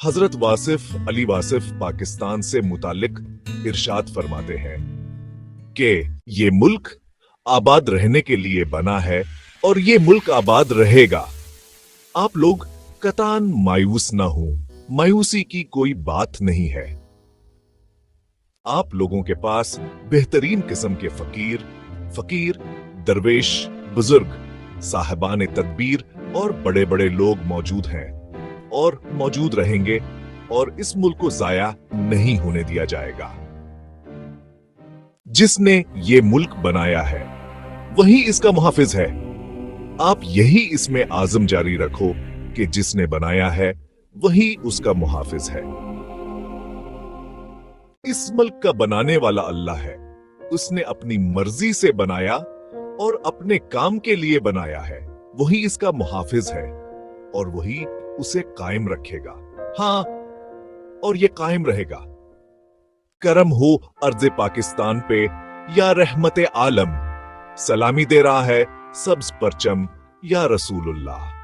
हजरत वासिफ अली वासिफ पाकिस्तान से मुतालिक इरशाद फरमाते हैं कि ये मुल्क आबाद रहने के लिए बना है और ये मुल्क आबाद रहेगा। आप लोग कतान मायूस ना हो, मायूसी की कोई बात नहीं है। आप लोगों के पास बेहतरीन किस्म के फकीर, दरवेश, बुजुर्ग, साहिबान तदबीर और बड़े बड़े लोग मौजूद हैं और मौजूद रहेंगे और इस मुल्क को जाया नहीं होने दिया जाएगा। जिसने ये मुल्क बनाया है वही इसका मुहाफिज है। आप यही इसमें आज़म जारी रखो कि जिसने बनाया है वही उसका मुहाफिज है। इस मुल्क का बनाने वाला अल्लाह है। उसने अपनी मर्जी से बनाया और अपने काम के लिए बनाया है। वही इसका मुहाफिज है और वही उसे कायम रखेगा। हाँ, और ये कायम रहेगा। करम हो अर्ज़ पाकिस्तान पे या रहमत आलम। सलामी दे रहा है सब्ज परचम या रसूलुल्लाह।